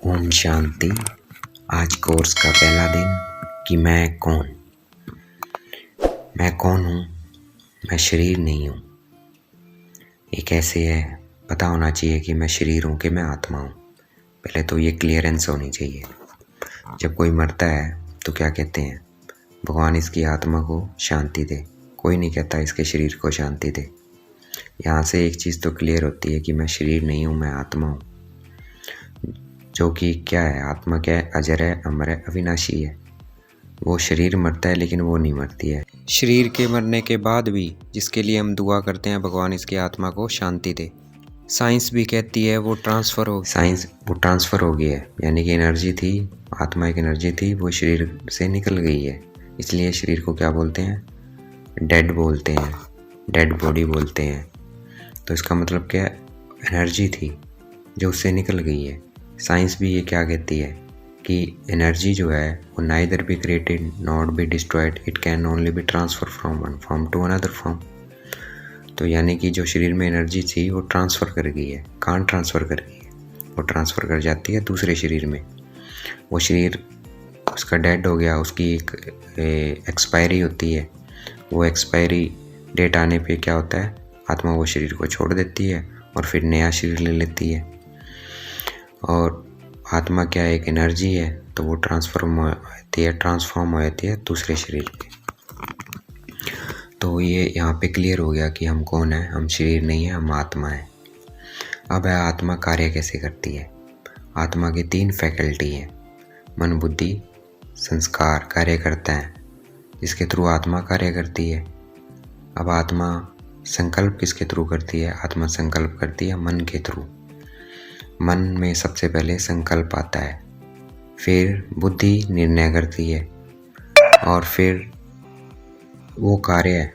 ओम शांति। आज कोर्स का पहला दिन कि मैं कौन हूँ। मैं शरीर नहीं हूँ। ये कैसे है पता होना चाहिए कि मैं शरीर हूँ कि मैं आत्मा हूँ। पहले तो ये क्लियरेंस होनी चाहिए। जब कोई मरता है तो क्या कहते हैं, भगवान इसकी आत्मा को शांति दे। कोई नहीं कहता इसके शरीर को शांति दे। यहाँ से एक चीज़ तो क्लियर होती है कि मैं शरीर नहीं हूँ, मैं आत्मा हूँ। जो कि क्या है, आत्मा क्या है, अजर है, अमर है, अविनाशी है। वो शरीर मरता है लेकिन वो नहीं मरती है। शरीर के मरने के बाद भी जिसके लिए हम दुआ करते हैं, भगवान इसकी आत्मा को शांति दे। साइंस भी कहती है वो ट्रांसफ़र हो गई है, यानी कि एनर्जी थी, आत्मा एक एनर्जी थी, वो शरीर से निकल गई है। इसलिए शरीर को क्या बोलते हैं, डेड बोलते हैं, डेड बॉडी बोलते हैं। तो इसका मतलब क्या है, एनर्जी थी जो उससे निकल गई है। साइंस भी ये क्या कहती है कि एनर्जी जो है वो neither be created not be destroyed, it can only be transfer from one form to another form. तो यानी कि जो शरीर में एनर्जी थी वो ट्रांसफ़र कर गई है। कहाँ ट्रांसफ़र कर गई है, वो ट्रांसफ़र कर जाती है दूसरे शरीर में। वो शरीर उसका डेड हो गया, उसकी एक एक्सपायरी होती है। वो एक्सपायरी डेट आने पे क्या होता है, आत्मा वो शरीर को छोड़ देती है और फिर नया शरीर ले लेती है। और आत्मा क्या है, एक एनर्जी है, तो वो ट्रांसफॉर्म हो जाती है दूसरे शरीर पे। तो ये यहाँ पे क्लियर हो गया कि हम कौन है। हम शरीर नहीं है, हम आत्मा है। अब है आत्मा कार्य कैसे करती है। आत्मा की 3 फैकल्टी है, मन बुद्धि संस्कार कार्य करता है, जिसके थ्रू आत्मा कार्य करती है। अब आत्मा संकल्प किसके थ्रू करती है, आत्मा संकल्प करती है मन के थ्रू। मन में सबसे पहले संकल्प आता है, फिर बुद्धि निर्णय करती है, और फिर वो कार्य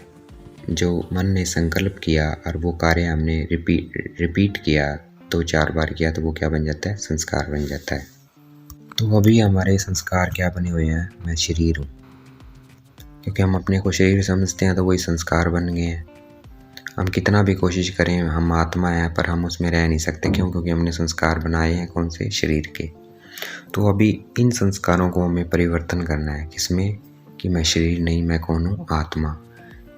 जो मन ने संकल्प किया और वो कार्य हमने रिपीट किया, 2-4 बार किया, तो वो क्या बन जाता है, संस्कार बन जाता है। तो अभी हमारे संस्कार क्या बने हुए हैं, मैं शरीर हूँ। क्योंकि हम अपने को शरीर समझते हैं तो वही संस्कार बन गए हैं। हम कितना भी कोशिश करें, हम आत्मा हैं, पर हम उसमें रह नहीं सकते। क्यों? क्योंकि हमने संस्कार बनाए हैं कौन से, शरीर के। तो अभी इन संस्कारों को हमें परिवर्तन करना है। किसमें, कि मैं शरीर नहीं, मैं कौन हूँ, आत्मा।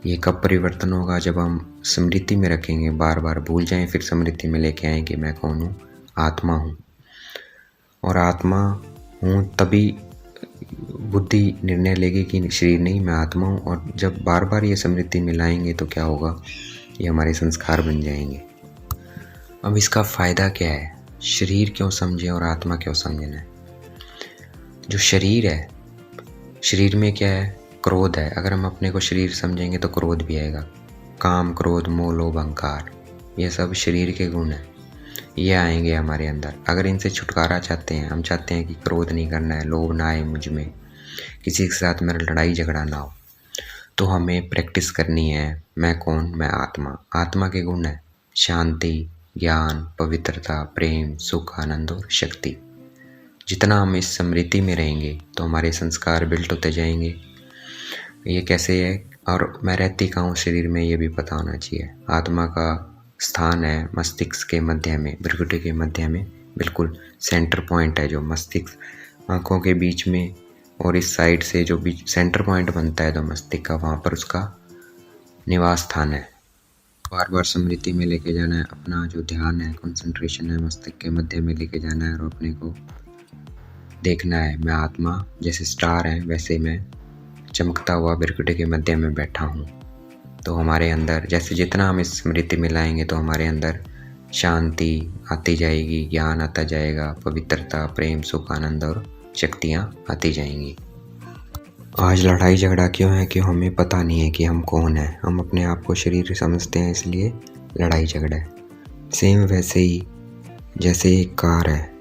ये कब परिवर्तन होगा, जब हम स्मृति में रखेंगे, बार बार भूल जाएं, फिर स्मृति में लेके आएँ कि मैं कौन हूँ, आत्मा हूँ। और आत्मा हूँ तभी बुद्धि निर्णय लेगी कि शरीर नहीं, मैं आत्मा हूँ। और जब बार बार ये स्मृति में लाएंगे तो क्या होगा, ये हमारे संस्कार बन जाएंगे। अब इसका फ़ायदा क्या है, शरीर क्यों समझें और आत्मा क्यों समझना है। जो शरीर है, शरीर में क्या है, क्रोध है। अगर हम अपने को शरीर समझेंगे तो क्रोध भी आएगा। काम, क्रोध, मोह, लोभ, अहंकार, ये सब शरीर के गुण हैं, ये आएंगे हमारे अंदर। अगर इनसे छुटकारा चाहते हैं, हम चाहते हैं कि क्रोध नहीं करना है, लोभ ना आए मुझ में, किसी के साथ मेरा लड़ाई झगड़ा ना हो, तो हमें प्रैक्टिस करनी है, मैं कौन, मैं आत्मा। आत्मा के गुण है शांति, ज्ञान, पवित्रता, प्रेम, सुख, आनंद और शक्ति। जितना हम इस स्मृति में रहेंगे तो हमारे संस्कार बिल्ट होते जाएंगे। ये कैसे है, और मैं रहती कहाँ हूँ शरीर में, ये भी पता होना चाहिए। आत्मा का स्थान है मस्तिष्क के मध्य में, भ्रुकुटी के मध्य में, बिल्कुल सेंटर पॉइंट है जो मस्तिष्क आँखों के बीच में, और इस साइड से जो बीच सेंटर पॉइंट बनता है तो मस्तिष्क का, वहाँ पर उसका निवास स्थान है। बार बार स्मृति में लेके जाना है, अपना जो ध्यान है, कंसंट्रेशन है, मस्तिष्क के मध्य में लेके जाना है, और अपने को देखना है, मैं आत्मा जैसे स्टार है वैसे मैं चमकता हुआ भ्रुकुटी के मध्य में बैठा हूँ। तो हमारे अंदर जैसे जितना हम इस स्मृति में लाएंगे तो हमारे अंदर शांति आती जाएगी, ज्ञान आता जाएगा, पवित्रता, प्रेम, सुख, आनंद और शक्तियाँ आती जाएंगी। आज लड़ाई झगड़ा क्यों है, कि हमें पता नहीं है कि हम कौन है। हम अपने आप को शरीर समझते हैं, इसलिए लड़ाई झगड़ा है। सेम वैसे ही जैसे एक कार है,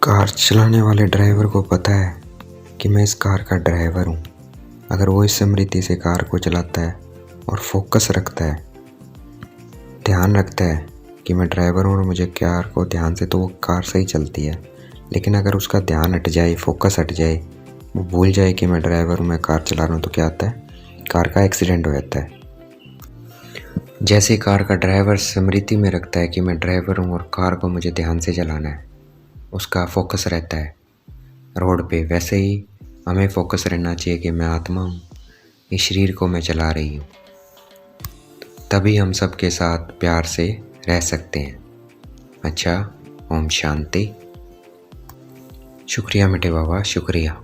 कार चलाने वाले ड्राइवर को पता है कि मैं इस कार का ड्राइवर हूँ। अगर वो इस स्मृति से कार को चलाता है और फोकस रखता है, ध्यान रखता है कि मैं ड्राइवर हूँ और मुझे कार को ध्यान से, तो वो कार सही चलती है। लेकिन अगर उसका ध्यान हट जाए, फोकस हट जाए, वो भूल जाए कि मैं ड्राइवर हूँ, मैं कार चला रहा हूँ, तो क्या होता है, कार का एक्सीडेंट हो जाता है। जैसे कार का ड्राइवर स्मृति में रखता है कि मैं ड्राइवर हूँ और कार को मुझे ध्यान से चलाना है, उसका फोकस रहता है रोड पे, वैसे ही हमें फोकस रहना चाहिए कि मैं आत्मा हूँ, इस शरीर को मैं चला रही हूँ। तभी हम सबके साथ प्यार से रह सकते हैं। अच्छा, ओम शांति। शुक्रिया मीठे बाबा, शुक्रिया।